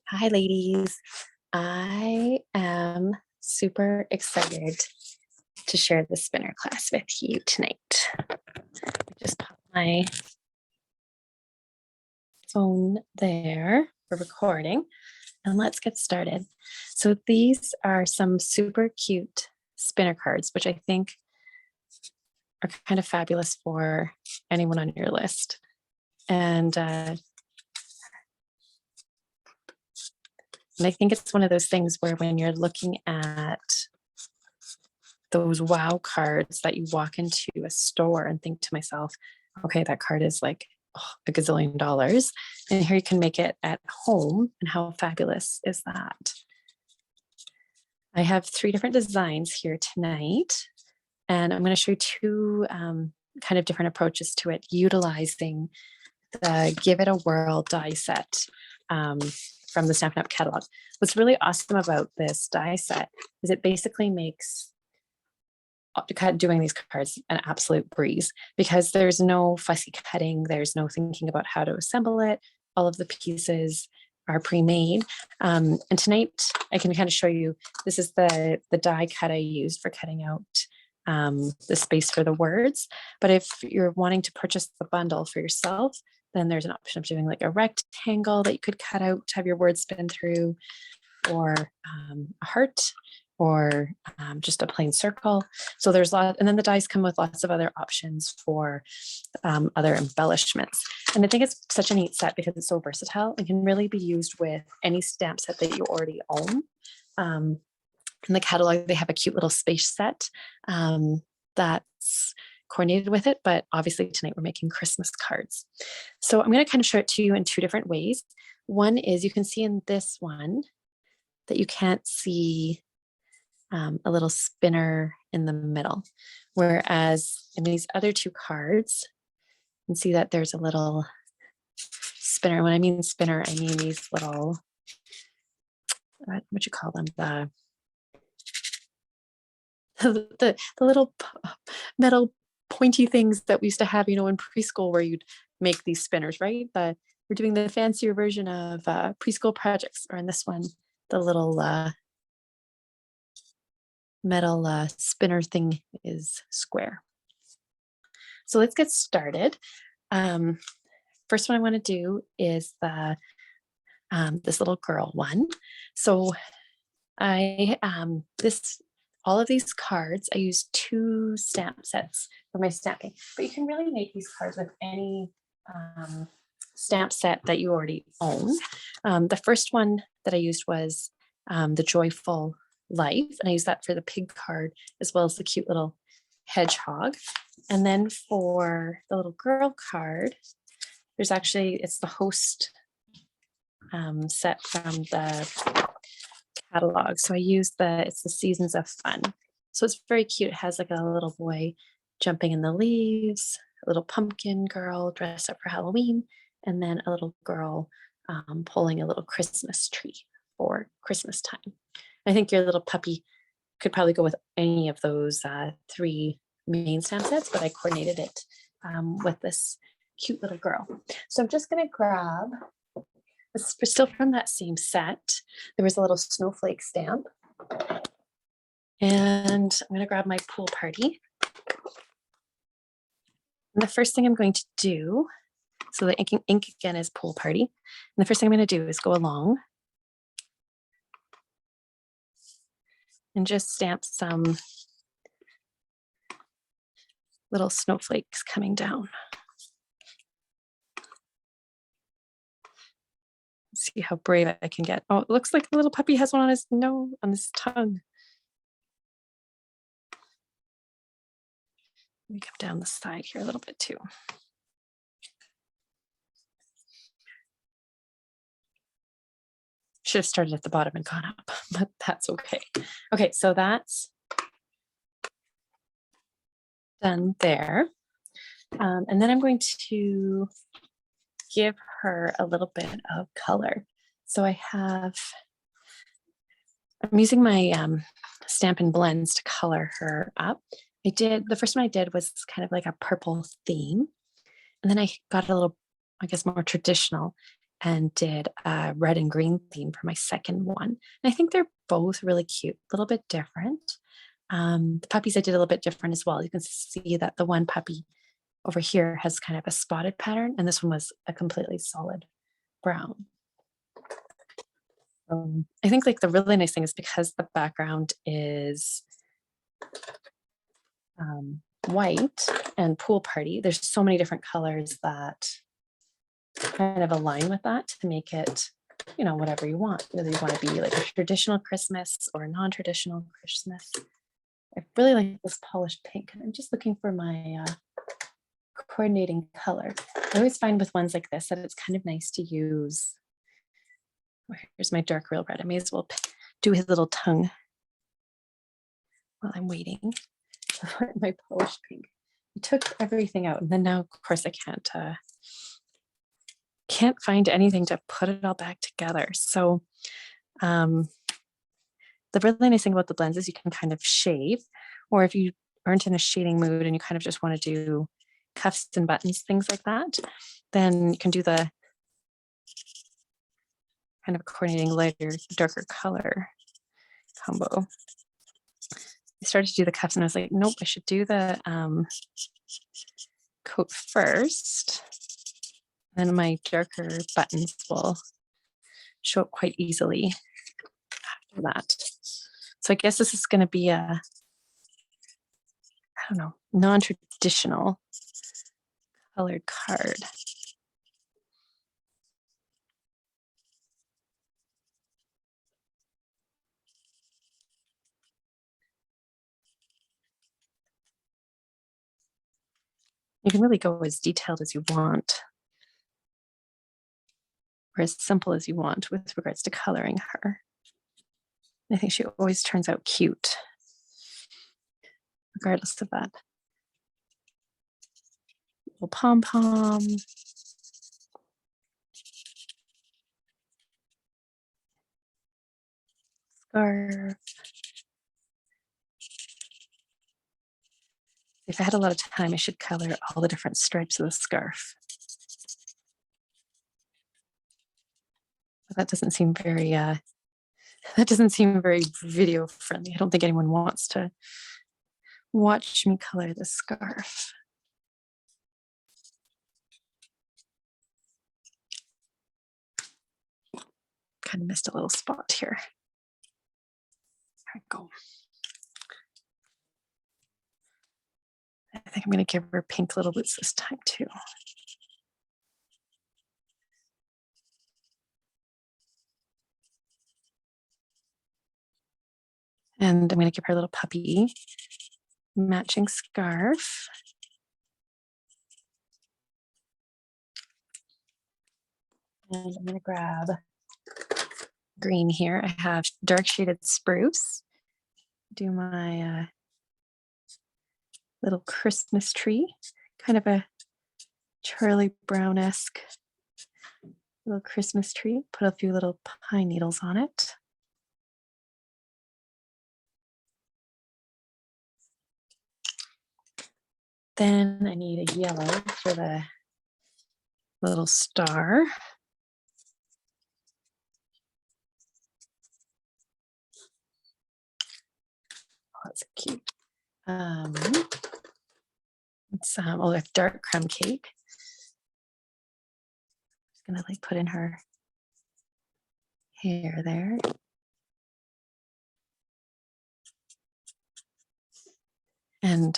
Hi, ladies. I am super excited to share the spinner class with you tonight. Just pop my phone there for recording and let's get started. So these are some super cute spinner cards, which I think are kind of fabulous for anyone on your list. And I think it's one of those things where when you're looking at those wow cards that you walk into a store and think to myself, okay, that card is like a gazillion dollars. And here you can make it at home. And how fabulous is that? I have 3 different designs here tonight. And I'm going to show you 2 kind of different approaches to it, utilizing the Give It a Whirl die set from the Stampin' Up catalog. What's really awesome about this die set is it basically makes doing these cards an absolute breeze because there's no fussy cutting, there's no thinking about how to assemble it. All of the pieces are pre-made. And tonight I can kind of show you, this is the die cut I used for cutting out the space for the words. But if you're wanting to purchase the bundle for yourself, then there's an option of doing like a rectangle that you could cut out to have your words spin through, or a heart, or just a plain circle. So there's a lot, and then the dies come with lots of other options for other embellishments. And I think it's such a neat set because it's so versatile and can really be used with any stamp set that you already own. In the catalog, they have a cute little space set that's coordinated with it, but obviously tonight we're making Christmas cards. So I'm going to kind of show it to you in 2 different ways. One is you can see in this one that you can't see a little spinner in the middle, whereas in these other 2 cards, you can see that there's a little spinner. When I mean spinner, I mean these little, what you call them, the little metal pointy things that we used to have, in preschool where you'd make these spinners, right? We're doing the fancier version of preschool projects, or in this one, the little metal spinner thing is square. So let's get started. First one I want to do is this little girl one. So all of these cards, I use 2 stamp sets for my stamping, but you can really make these cards with any stamp set that you already own. The first one that I used was the Joyful Life, and I used that for the pig card as well as the cute little hedgehog. And then for the little girl card, it's the host set from the catalog. So I used it's the Seasons of Fun. So it's very cute. It has like a little boy jumping in the leaves, a little pumpkin girl dressed up for Halloween, and then a little girl pulling a little Christmas tree for Christmas time. I think your little puppy could probably go with any of those 3 main stamp sets, but I coordinated it with this cute little girl. So I'm just going to grab, still from that same set, there was a little snowflake stamp. And I'm going to grab my pool party. And the first thing I'm going to do, so the ink again is pool party. And the first thing I'm going to do is go along and just stamp some little snowflakes coming down. See how brave I can get. Oh, it looks like the little puppy has one on his nose, on his tongue. Let me come down the side here a little bit too. Should have started at the bottom and gone up, but that's okay. Okay, so that's done there. And then I'm going to give her a little bit of color. So I'm using my Stampin' Blends to color her up. The first one I did was kind of like a purple theme. And then I got a little I guess, more traditional, and did a red and green theme for my second one. And I think they're both really cute, a little bit different. The puppies I did a little bit different as well. You can see that the one puppy over here has kind of a spotted pattern, and this one was a completely solid brown. I think like the really nice thing is because the background is white and pool party, there's so many different colors that kind of align with that to make it, you know, whatever you want. Whether you want to be like a traditional Christmas or a non-traditional Christmas. I really like this polished pink, and I'm just looking for my coordinating color. I always find with ones like this that it's kind of nice to use. Here's my dark real red. I may as well do his little tongue while I'm waiting for my polished pink. I took everything out, and then now, of course, I can't find anything to put it all back together. So the really nice thing about the blends is you can kind of shave, or if you aren't in a shading mood and you kind of just want to do cuffs and buttons, things like that, then you can do the kind of coordinating lighter, darker color combo. I started to do the cuffs and I was like, nope, I should do the coat first. Then my darker buttons will show up quite easily after that. So I guess this is going to be a, I don't know, non-traditional colored card. You can really go as detailed as you want, or as simple as you want with regards to coloring her. I think she always turns out cute, regardless of that. Little pom-pom. Scarf. If I had a lot of time, I should color all the different stripes of the scarf. But that doesn't seem very video friendly. I don't think anyone wants to watch me color the scarf. Kind of missed a little spot here. There we go. I think I'm going to give her pink little boots this time too. And I'm going to give her a little puppy matching scarf. And I'm going to grab green here. I have dark shaded spruce. Do my little Christmas tree, kind of a Charlie Brown-esque little Christmas tree. Put a few little pine needles on it. Then I need a yellow for the little star. Oh, that's cute. It's I have dark crumb cake. Just gonna like put in her hair there. And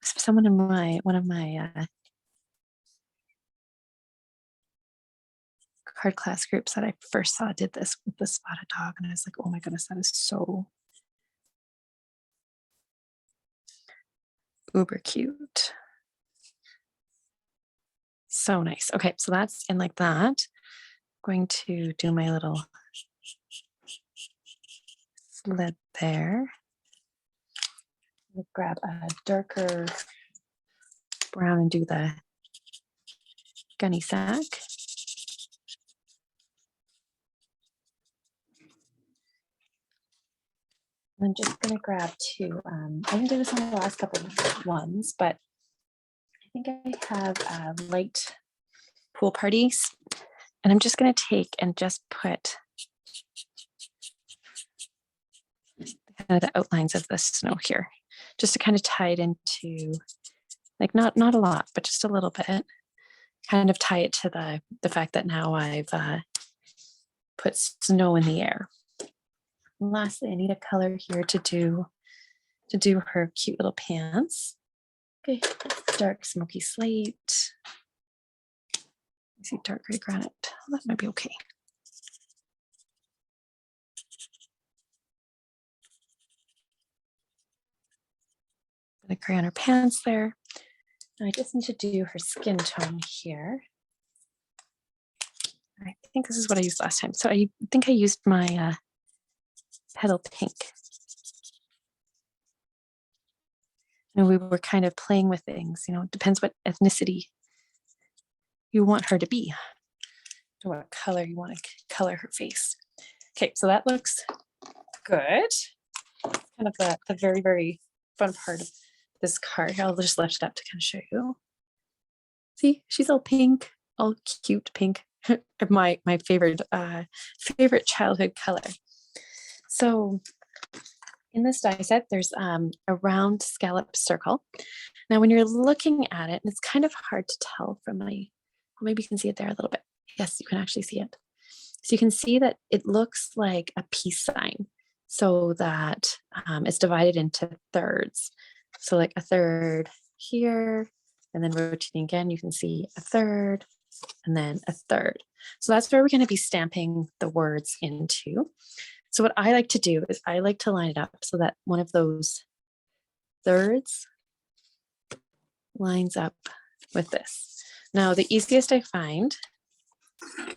someone in one of my card class groups that I first saw did this with the spotted dog, and I was like, oh my goodness, that is so uber cute. So nice. Okay, so that's in like that. I'm going to do my little sled there. I'll grab a darker brown and do the gunny sack. I'm just going to grab two. I didn't do this on the last couple of ones, but I think I have a light pool parties. And I'm just going to take and just put kind of the outlines of the snow here, just to kind of tie it into, like not a lot, but just a little bit, kind of tie it to the fact that now I've put snow in the air. And lastly, I need a color here to do her cute little pants. Okay, dark smoky slate. I see dark gray granite. That might be okay. The gray on her pants there. I just need to do her skin tone here. I think this is what I used last time. So I think I used my petal pink. And we were kind of playing with things, you know, it depends what ethnicity you want her to be, or what color you want to color her face. Okay, so that looks good. Kind of the very, very fun part of this card. I'll just lift it up to kind of show you. See, she's all pink, all cute pink. my favorite childhood color. So in this die set, there's a round scallop circle. Now, when you're looking at it, and it's kind of hard to tell from maybe you can see it there a little bit. Yes, you can actually see it. So you can see that it looks like a peace sign, so that it's divided into thirds. So like a third here, and then rotating again, you can see a third, and then a third. So that's where we're going to be stamping the words into. So what I like to do is I like to line it up so that one of those thirds lines up with this. Now, the easiest I find, I'm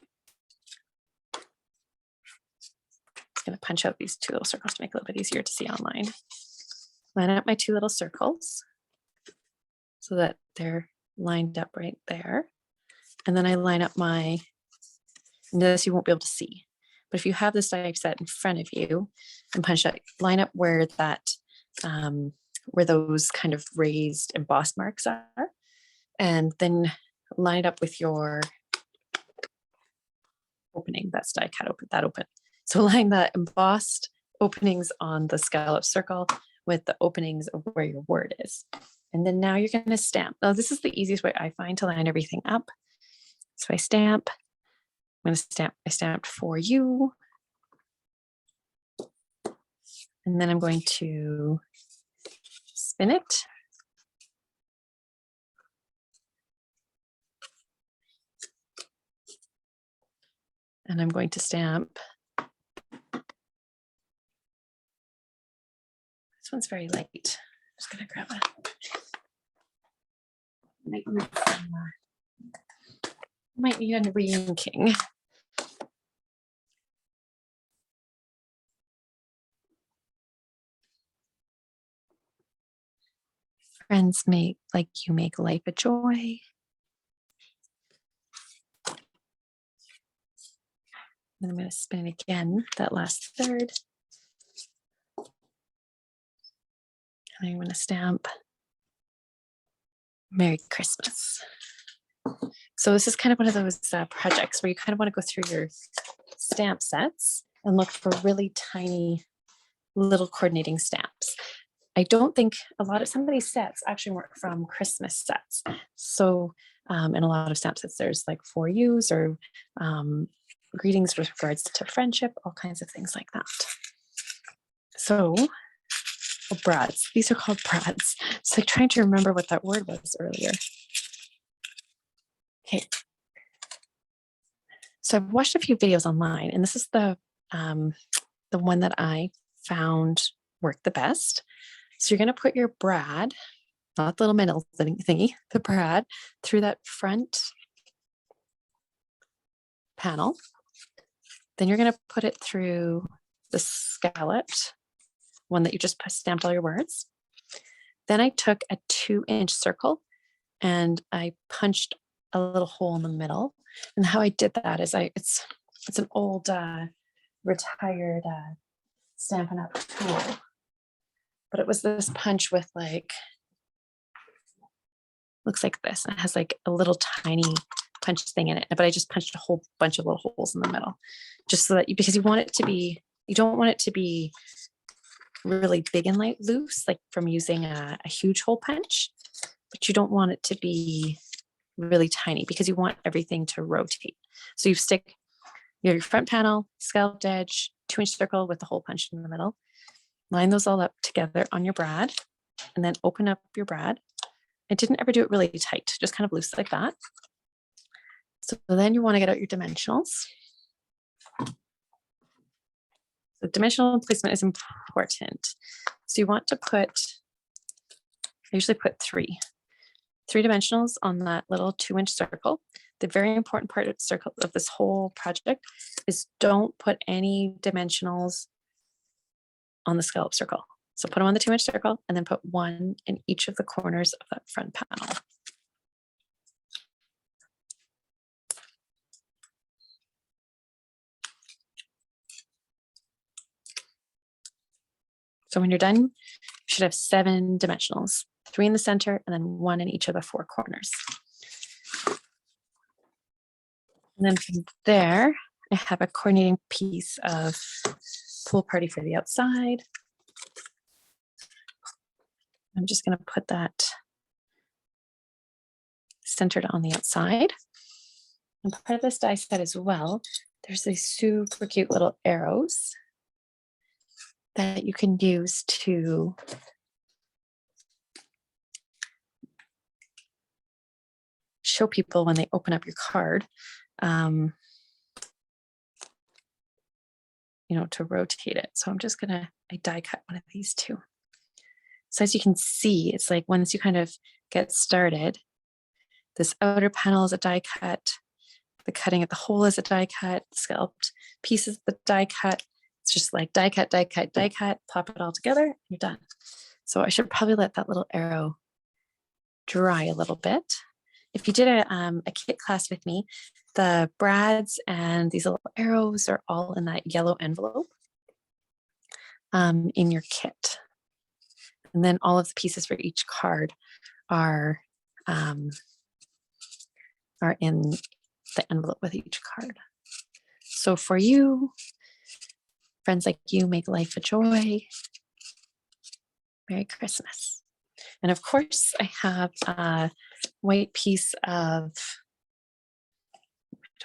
going to punch out these two little circles to make it a little bit easier to see online. Line up my two little circles so that they're lined up right there. And then I line up this you won't be able to see. But if you have this die set in front of you and punch out, line up where where those kind of raised embossed marks are, and then line it up with your opening. That's die cut open. So line the embossed openings on the scallop circle with the openings of where your word is. And then now you're going to stamp. Now, this is the easiest way I find to line everything up. So I stamp. I'm going to stamp. I stamped for you. And then I'm going to spin it. And I'm going to stamp. This one's very light. I'm just going to grab might need a re-inking. Friends make life a joy. And I'm going to spin it again, that last third. And I'm going to stamp Merry Christmas. So this is kind of one of those projects where you kind of want to go through your stamp sets and look for really tiny little coordinating stamps. I don't think some of these sets actually work from Christmas sets. So in a lot of stamp sets, there's like for yous or greetings with regards to friendship, all kinds of things like that. So brads, these are called brads. It's like trying to remember what that word was earlier. Okay. So I've watched a few videos online, and this is the one that I found worked the best. So you're going to put your brad, not the little middle thingy, the brad, through that front panel. Then you're going to put it through the scalloped one that you just stamped all your words. Then I took a 2-inch circle and I punched a little hole in the middle. And how I did that is it's an old retired Stampin' Up tool, but it was this punch with looks like this. And it has like a little tiny punch thing in it, but I just punched a whole bunch of little holes in the middle, just so that because you want it to be, you don't want it to be really big and light loose, like from using a huge hole punch, but you don't want it to be really tiny because you want everything to rotate. So you have your front panel, scalloped edge, 2-inch circle with the hole punched in the middle. Line those all up together on your brad and then open up your brad. I didn't ever do it really tight, just kind of loose like that. So then you want to get out your dimensionals. The dimensional placement is important. So you want to put, I usually put three dimensionals on that little 2-inch circle. The very important part of circle of this whole project is don't put any dimensionals on the scallop circle. So put them on the 2-inch circle and then put one in each of the corners of that front panel. So when you're done, you should have 7 dimensionals, 3 in the center and then 1 in each of the 4 corners. And then from there, I have a coordinating piece of pool party for the outside. I'm just going to put that centered on the outside. And part of this die set as well, there's these super cute little arrows that you can use to show people when they open up your card, you know, to rotate it. So I'm just gonna, I die cut one of these two. So as you can see, it's like once you kind of get started, this outer panel is a die cut, the cutting at the hole is a die cut, the scalloped pieces the die cut. It's just like die cut, die cut, die cut, pop it all together, and you're done. So I should probably let that little arrow dry a little bit. If you did a kit class with me, the brads and these little arrows are all in that yellow envelope in your kit. And then all of the pieces for each card are in the envelope with each card. So for you, friends like you make life a joy. Merry Christmas. And of course, I have a white piece of,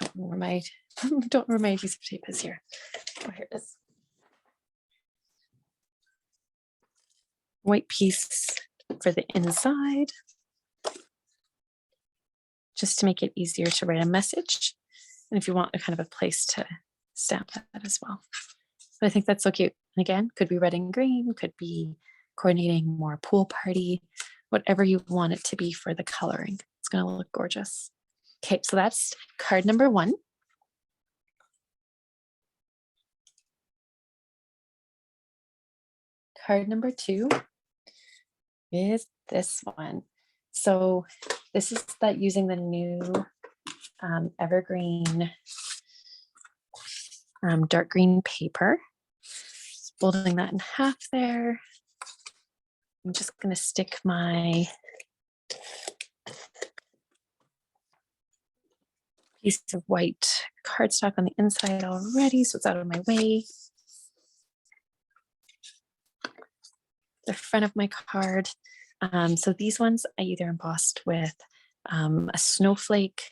I don't know where my piece of tape is here. Oh, here it is. White piece for the inside, just to make it easier to write a message. And if you want a kind of a place to stamp that as well. But I think that's so cute. And again, could be red and green, could be coordinating more pool party, whatever you want it to be for the coloring. It's going to look gorgeous. Okay, so that's card number 1. Card number 2 is this one. So this is that using the new evergreen dark green paper. Just folding that in half there. I'm just going to stick my piece of white cardstock on the inside already, so it's out of my way. The front of my card. So these ones I either embossed with a snowflake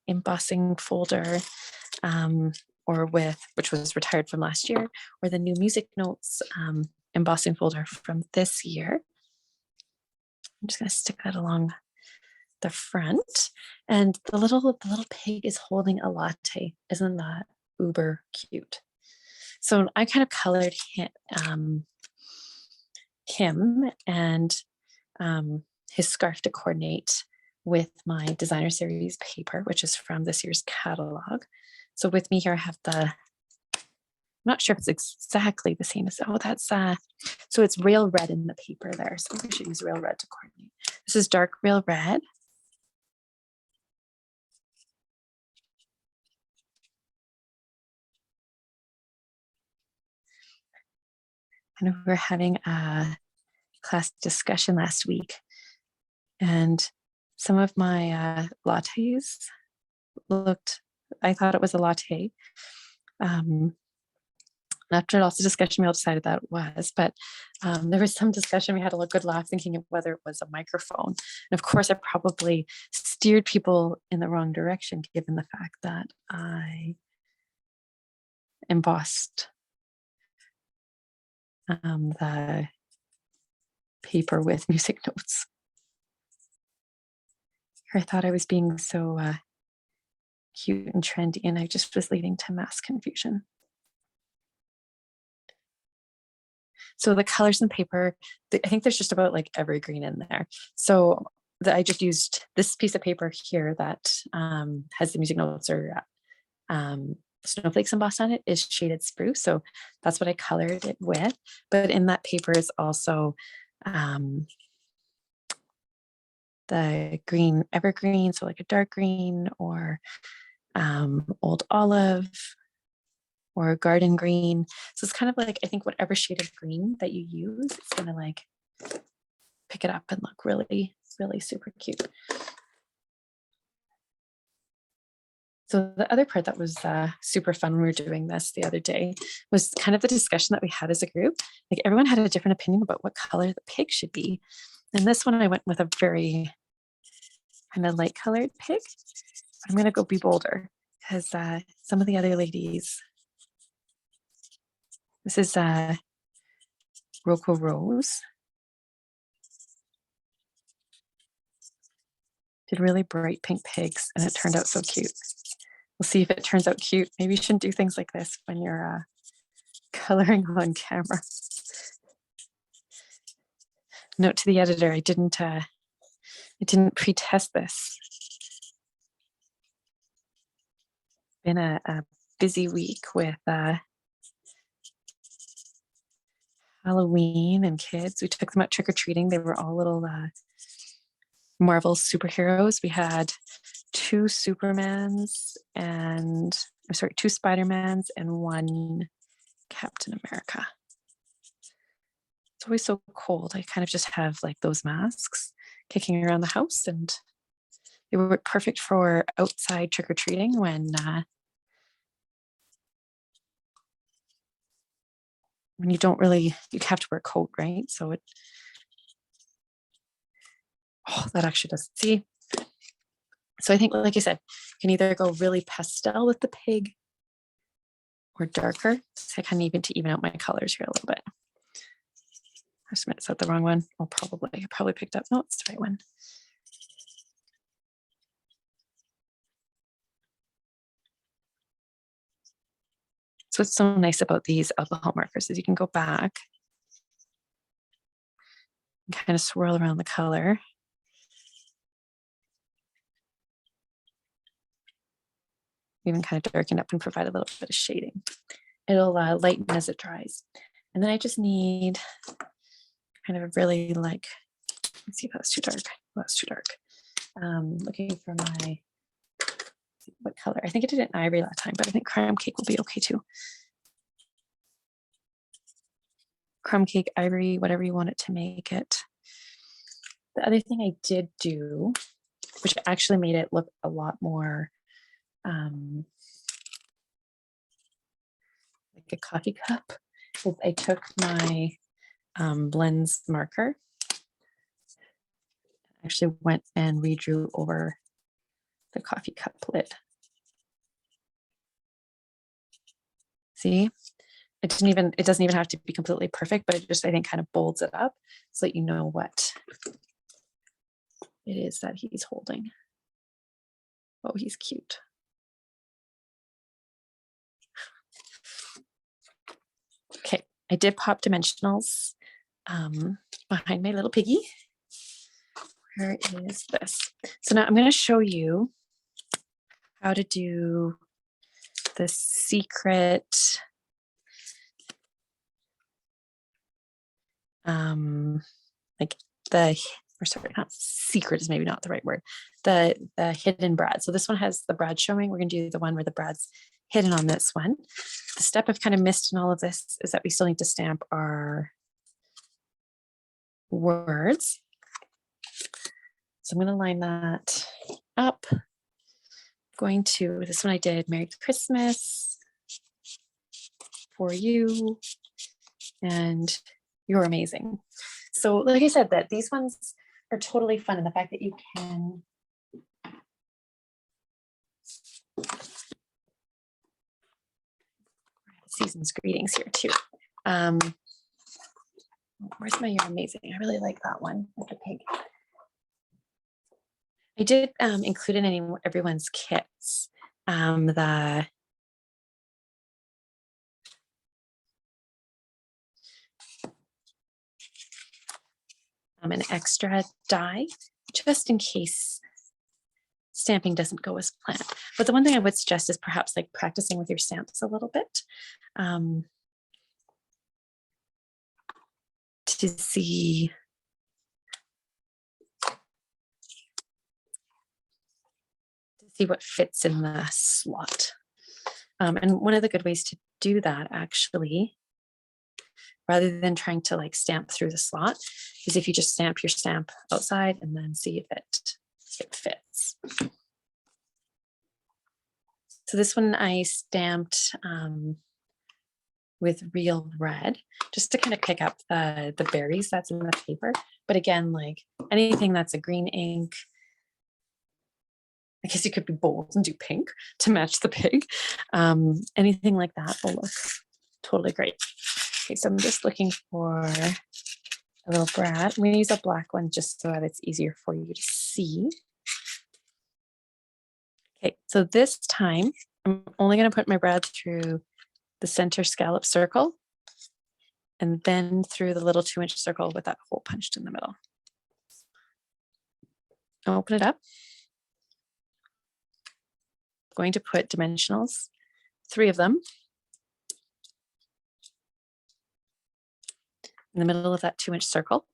embossing folder, or with, which was retired from last year, or the new music notes embossing folder from this year. I'm just going to stick that along the front. And the little pig is holding a latte. Isn't that uber cute? So I kind of colored him and his scarf to coordinate with my designer series paper, which is from this year's catalog. So with me here, I have I'm not sure if it's exactly the same as, oh, that's, so it's real red in the paper there. So we should use real red to coordinate. This is dark real red. And we were having a class discussion last week, and Some of my lattes looked, I thought it was a latte. After lots of discussion, we all decided that it was, but there was some discussion. We had a good laugh thinking of whether it was a microphone. And of course, I probably steered people in the wrong direction, given the fact that I embossed the paper with music notes. I thought I was being so cute and trendy, and I just was leading to mass confusion. So the colors in paper, I think there's just about like every green in there. So I just used this piece of paper here that has the music notes or snowflakes embossed on it, is shaded spruce. So that's what I colored it with. But in that paper is also the green evergreen, so like a dark green or old olive or garden green. So it's kind of like, I think whatever shade of green that you use, it's gonna like pick it up and look really, really super cute. So the other part that was super fun when we were doing this the other day was kind of the discussion that we had as a group. Like everyone had a different opinion about what color the pig should be. And this one I went with a very kind of light colored pig. I'm gonna go be bolder because some of the other ladies, this is Roco Rose, did really bright pink pigs and it turned out so cute. We'll see if it turns out cute. Maybe you shouldn't do things like this when you're coloring on camera. Note to the editor, I didn't pre-test this. Been a busy week with Halloween and kids. We took them out trick-or-treating. They were all little Marvel superheroes. We had two Supermans and, I'm sorry, two Spider-Mans and one Captain America. It's always so cold. I kind of just have like those masks kicking around the house, and they were perfect for outside trick-or-treating when you don't really, you have to wear a coat, right? So it, oh, that actually does, see? So I think, like I said, you can either go really pastel with the pig or darker. So I kind of need to even out my colors here a little bit. I just might set the wrong one. I probably picked up, no, it's the right one. So what's so nice about these alcohol markers is you can go back and kind of swirl around the color. Even kind of darken up and provide a little bit of shading. It'll lighten as it dries. And then I just need kind of a really like, let's see if that's too dark. Oh, that's too dark. Looking for my, what color? I think I did it in ivory last time, but I think crumb cake will be okay too. Crumb cake, ivory, whatever you want it to make it. The other thing I did do, which actually made it look a lot more like a coffee cup, is I took my blends marker, actually went and redrew over the coffee cup lid. See, it doesn't even have to be completely perfect, but it just, I think, kind of bolds it up so that you know what it is that he's holding. Oh, he's cute. Okay, I did pop dimensionals behind my little piggy. Where is this? So now I'm going to show you how to do the secret like the, or sorry, not secret is maybe not the right word, the hidden brad. So this one has the brad showing. We're going to do the one where the brad's hidden on this one. The step I've kind of missed in all of this is that we still need to stamp our words. So I'm going to line that up. Going to, this one I did Merry Christmas for you, and you're amazing. So like I said, that these ones are totally fun, and the fact that you can season's greetings here too. Where's my You're Amazing? I really like that one with the pig. I did include it in everyone's kits. The an extra die, just in case stamping doesn't go as planned. But the one thing I would suggest is perhaps like practicing with your stamps a little bit, to see what fits in the slot. And one of the good ways to do that, actually, rather than trying to like stamp through the slot, is if you just stamp your stamp outside and then see if it fits. So this one I stamped with real red, just to kind of pick up the berries that's in the paper. But again, like anything that's a green ink, I guess you could be bold and do pink to match the pig. Anything like that will look totally great. Okay, so I'm just looking for a little brad. I'm going to use a black one just so that it's easier for you to see. Okay, so this time I'm only going to put my brad through the center scallop circle and then through the little 2-inch circle with that hole punched in the middle. I'll open it up. I'm going to put dimensionals, 3 of them, in the middle of that 2-inch circle.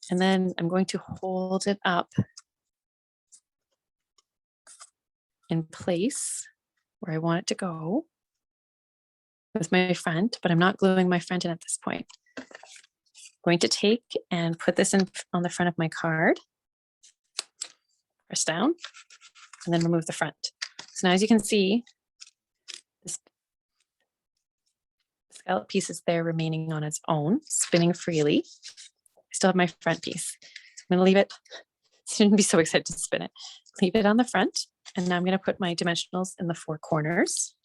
And then I'm going to hold it up in place where I want it to go with my front, but I'm not gluing my front in at this point. I'm going to take and put this in on the front of my card, press down, and then remove the front. So now as you can see, this scallop piece is there remaining on its own, spinning freely. I still have my front piece. So I'm going to leave it. Shouldn't be so excited to spin it. Leave it on the front. And now I'm going to put my dimensionals in the 4 corners.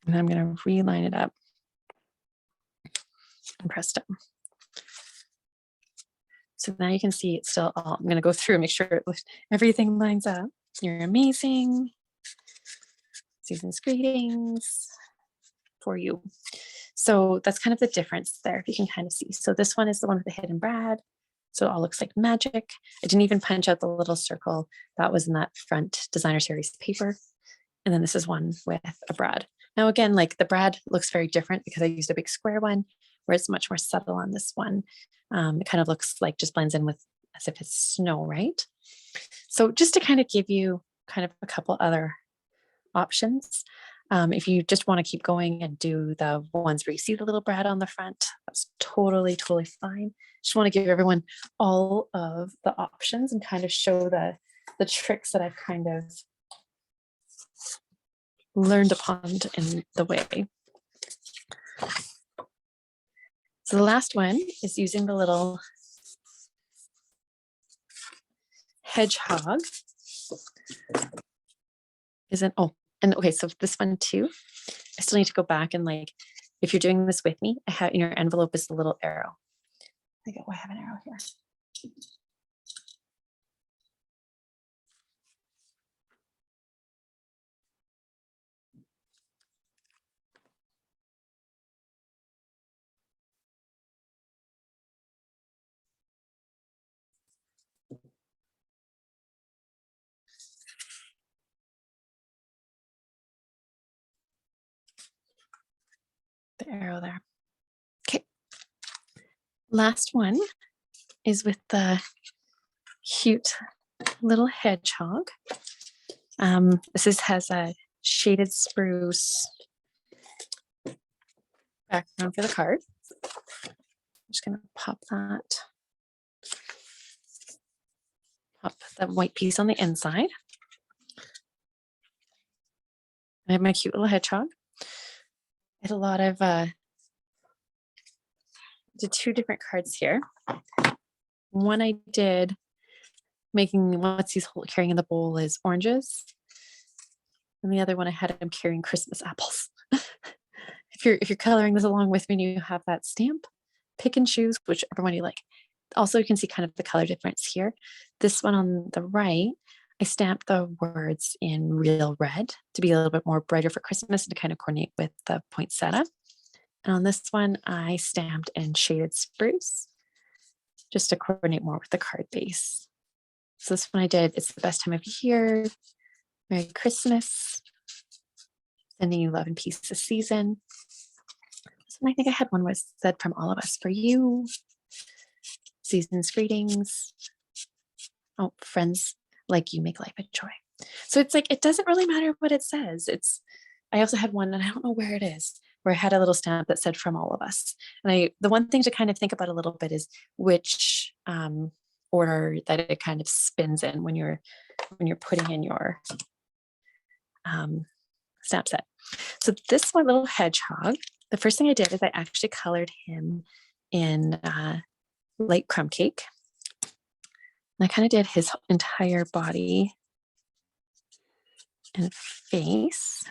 And I'm going to reline it up and press down. So now you can see it's still all, I'm going to go through and make sure everything lines up. You're amazing. Season's greetings for you. So that's kind of the difference there, if you can kind of see. So this one is the one with the hidden brad. So it all looks like magic. I didn't even punch out the little circle that was in that front designer series paper. And then this is one with a brad. Now again, like the brad looks very different because I used a big square one, where it's much more subtle on this one. It kind of looks like just blends in with as if it's snow, right? So just to kind of give you kind of a couple other options. If you just want to keep going and do the ones where you see the little brad on the front, that's totally fine. Just want to give everyone all of the options and kind of show the tricks that I've kind of learned upon in the way. So the last one is using the little hedgehog. And okay, so this one too, I still need to go back and like, if you're doing this with me, I have in your envelope is the little arrow. I have an arrow here. The arrow there. Okay. Last one is with the cute little hedgehog. This has a shaded spruce background for the card. I'm just going to pop the white piece on the inside. I have my cute little hedgehog. I had a lot of, did 2 different cards here. One I did making what's he's carrying in the bowl is oranges. And the other one I had him carrying Christmas apples. If you're coloring this along with me and you have that stamp, pick and choose whichever one you like. Also, you can see kind of the color difference here. This one on the right, I stamped the words in real red to be a little bit more brighter for Christmas and to kind of coordinate with the poinsettia. And on this one, I stamped in shaded spruce just to coordinate more with the card base. So this one I did, it's the best time of year. Merry Christmas. Sending you love and peace this season. This one I think I had one was said from all of us for you. Season's greetings. Oh, friends like you make life a joy. So it's like, it doesn't really matter what it says. I also had one, and I don't know where it is, where I had a little stamp that said from all of us. And the one thing to kind of think about a little bit is which order that it kind of spins in when you're putting in your stamp set. So this one little hedgehog, the first thing I did is I actually colored him in light crumb cake. And I kind of did his entire body and face.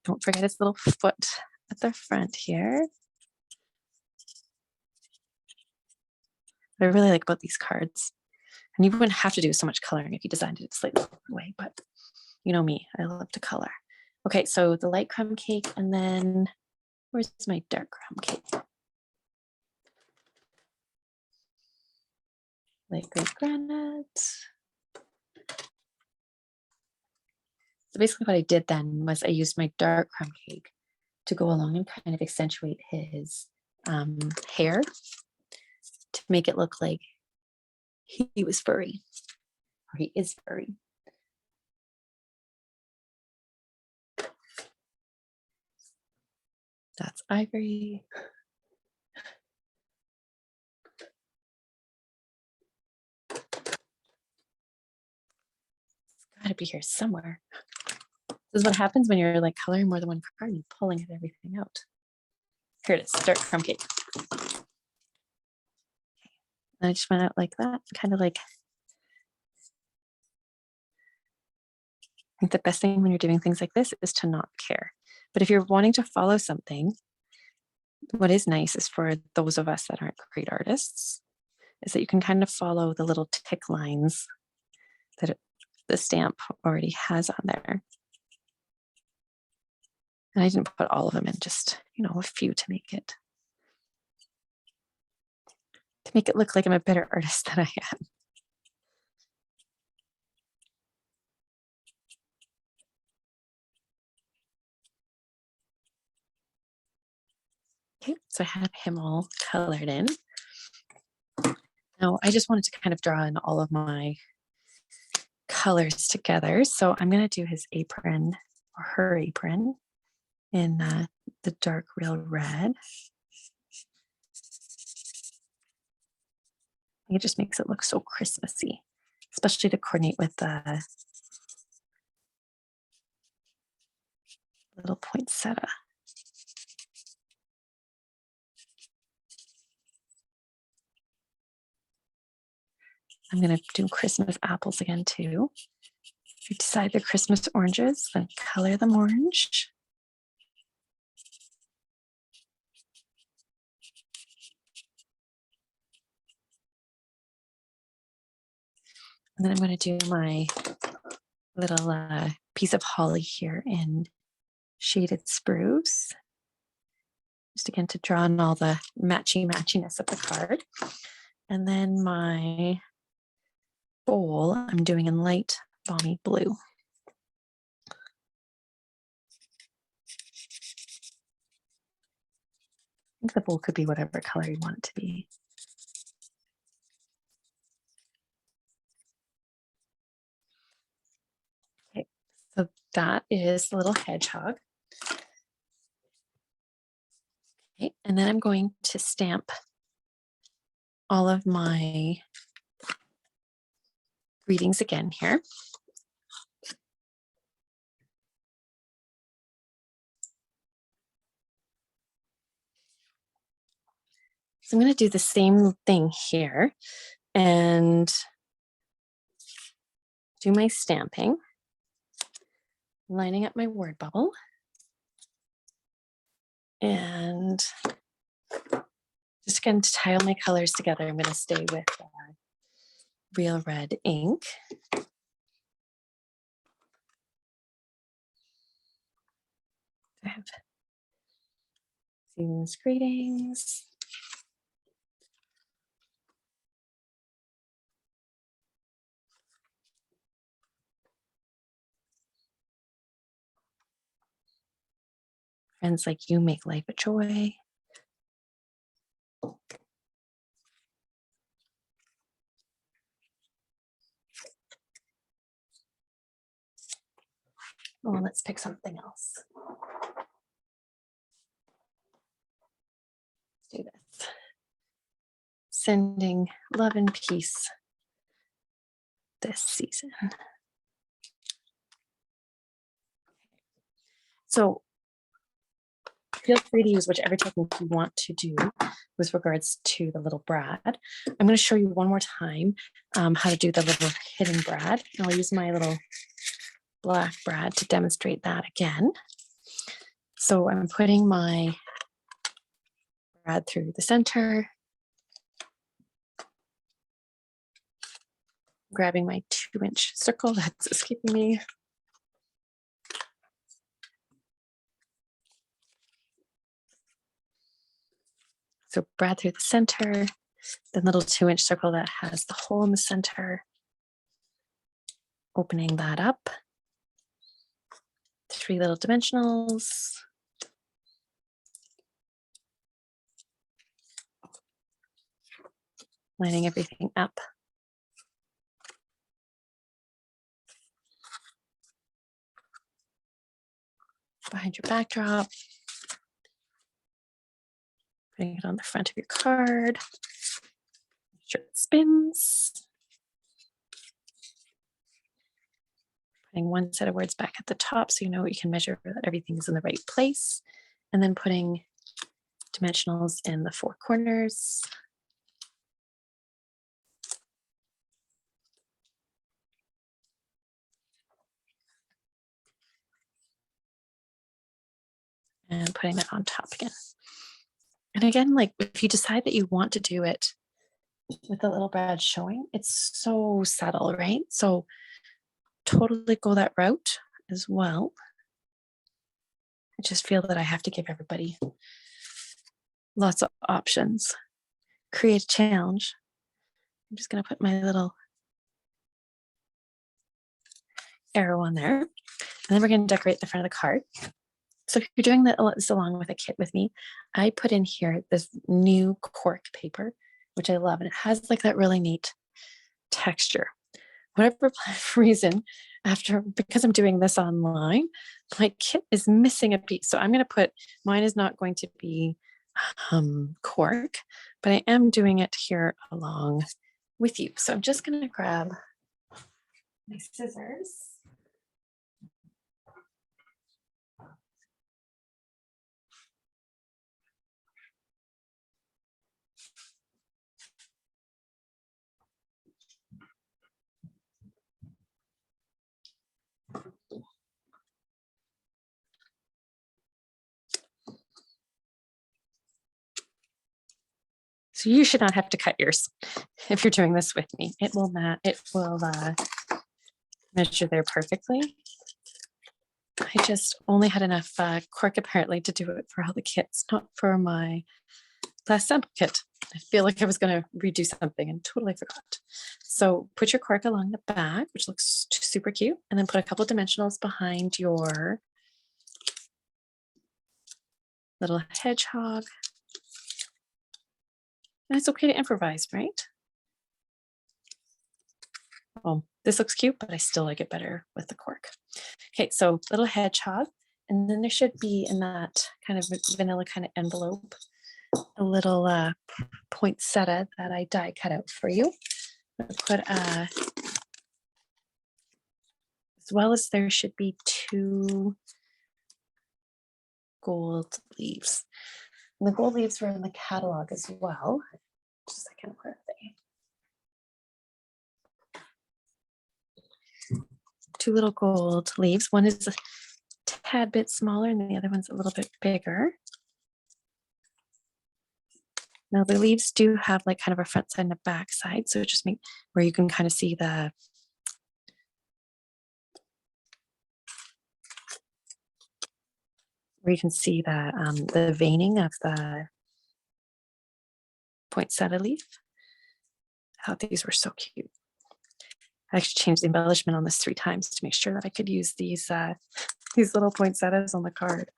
Don't forget his little foot at the front here. What I really like about these cards, and you wouldn't have to do so much coloring if you designed it a slightly different way, but you know me, I love to color. Okay, so the light crumb cake, and then where's my dark crumb cake? Light gray granite. So basically what I did then was I used my dark crumb cake to go along and kind of accentuate his hair to make it look like he was furry, or he is furry. That's ivory. It's gotta be here somewhere. This is what happens when you're like coloring more than one card and pulling everything out. Here it is, dark crumb cake. And I just went out like that, kind of like, I think the best thing when you're doing things like this is to not care. But if you're wanting to follow something, what is nice is for those of us that aren't great artists, is that you can kind of follow the little tick lines that the stamp already has on there. And I didn't put all of them in, just, a few to make it look like I'm a better artist than I am. Okay, so I have him all colored in. Now I just wanted to kind of draw in all of my colors together. So I'm going to do his apron, or her apron, in the dark real red. It just makes it look so Christmassy, especially to coordinate with the little poinsettia. I'm going to do Christmas apples again too. If you decide they're Christmas oranges, then color them orange. And then I'm going to do my little piece of holly here in shaded spruce. just again to draw on all the matchiness of the card. And then my bowl, I'm doing in light balmy blue. I think the bowl could be whatever color you want it to be. Okay, so that is the little hedgehog. Okay, and then I'm going to stamp all of my greetings again here. So I'm going to do the same thing here and do my stamping, lining up my word bubble, and just going to tie all my colors together. I'm going to stay with real red ink. I have season's greetings. Friends like you make life a joy. Oh, let's pick something else. Let's do this. Sending love and peace this season. So feel free to use whichever technique you want to do with regards to the little brad. I'm going to show you one more time how to do the little hidden brad. I'll use my little black brad to demonstrate that again. So I'm putting my brad through the center, grabbing my 2-inch circle that's escaping me. So brad through the center, the little 2-inch circle that has the hole in the center, opening that up, 3 little dimensionals, lining everything up. Behind your backdrop, putting it on the front of your card. Make sure it spins. Putting one set of words back at the top so you know you can measure that everything is in the right place. And then putting dimensionals in the 4 corners. And putting that on top again. And again, like if you decide that you want to do it with the little brad showing, it's so subtle, right? So totally go that route as well. I just feel that I have to give everybody lots of options. Create a challenge. I'm just going to put my little arrow on there. And then we're going to decorate the front of the card. So if you're doing this along with a kit with me, I put in here this new cork paper, which I love. And it has like that really neat texture. Whatever reason, because I'm doing this online, my kit is missing a piece. So I'm going to put, mine is not going to be cork, but I am doing it here along with you. So I'm just going to grab my scissors. So you should not have to cut yours if you're doing this with me. It will measure there perfectly. I just only had enough cork apparently to do it for all the kits, not for my last sample kit. I feel like I was going to redo something and totally forgot. So put your cork along the back, which looks super cute, and then put a couple of dimensionals behind your little hedgehog. And it's okay to improvise, right? Oh, this looks cute, but I still like it better with the cork. Okay, so little hedgehog. And then there should be in that kind of vanilla kind of envelope, a little poinsettia that I die cut out for you. Put as well as there should be 2 gold leaves. And the gold leaves were in the catalog as well. Just a second, where are they? 2 little gold leaves. One is a tad bit smaller and the other one's a little bit bigger. Now the leaves do have like kind of a front side and a back side, so just make where you can kind of see the the veining of the poinsettia leaf. I thought these were so cute. I actually changed the embellishment on this 3 times to make sure that I could use these little poinsettias on the card,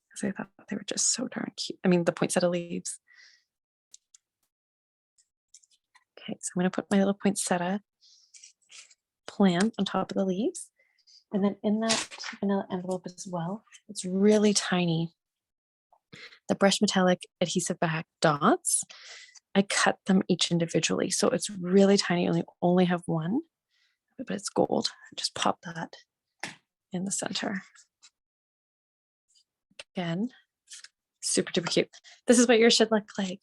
because I thought they were just so darn cute. I mean, the poinsettia leaves. Okay, so I'm going to put my little poinsettia plant on top of the leaves. And then in that vanilla envelope as well, it's really tiny. The brush metallic adhesive back dots, I cut them each individually. So it's really tiny, only have one, but it's gold. Just pop that in the center. Again, super duper cute. This is what yours should look like.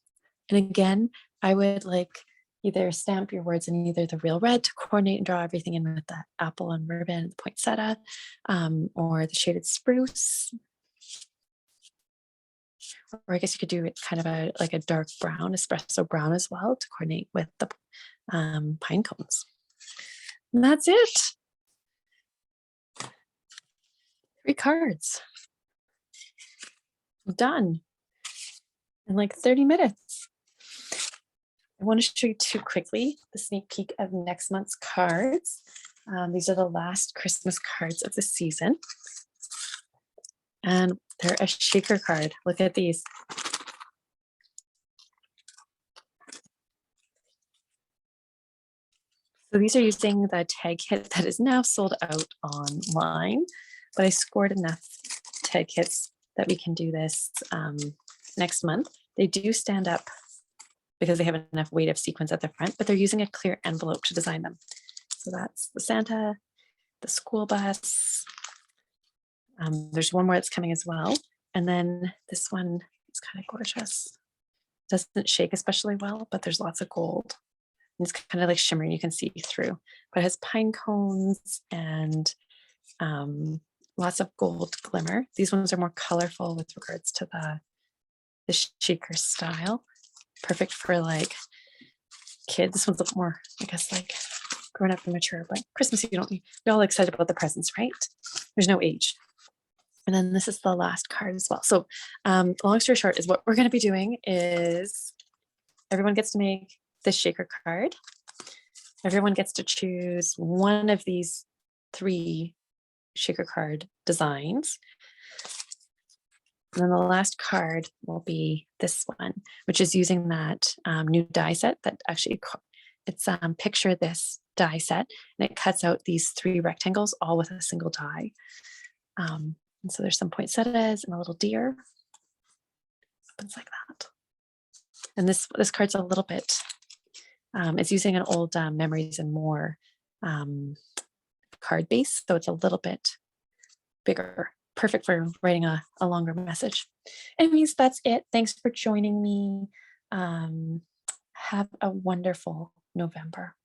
And again, I would like either stamp your words in either the real red to coordinate and draw everything in with the apple and ribbon and the poinsettia, or the shaded spruce. Or I guess you could do it kind of like a dark brown, espresso brown as well to coordinate with the pine cones. And that's it. 3 cards. Done in like 30 minutes. I want to show you 2 quickly, the sneak peek of next month's cards. These are the last Christmas cards of the season. And they're a shaker card. Look at these. So these are using the tag kit that is now sold out online, but I scored enough tag kits that we can do this next month. They do stand up because they have enough weight of sequins at the front, but they're using a clear envelope to design them. So that's the Santa, the school bus. There's one more that's coming as well. And then this one is kind of gorgeous. Doesn't shake especially well, but there's lots of gold. And it's kind of like shimmering, you can see through. But it has pine cones and lots of gold glimmer. These ones are more colorful with regards to the shaker style. Perfect for like kids. This one's a little more, I guess, like grown up and mature, but Christmas, you're all excited about the presents, right? There's no age. And then this is the last card as well. So long story short is what we're going to be doing is everyone gets to make this shaker card. Everyone gets to choose one of these 3 shaker card designs. And then the last card will be this one, which is using that new die set that actually, it's picture this die set, and it cuts out these 3 rectangles all with a single die. And so there's some poinsettias and a little deer. Opens like that. And this card's a little bit, it's using an old Memories and More card base. So it's a little bit bigger. Perfect for writing a longer message. Anyways, that's it. Thanks for joining me. Have a wonderful November.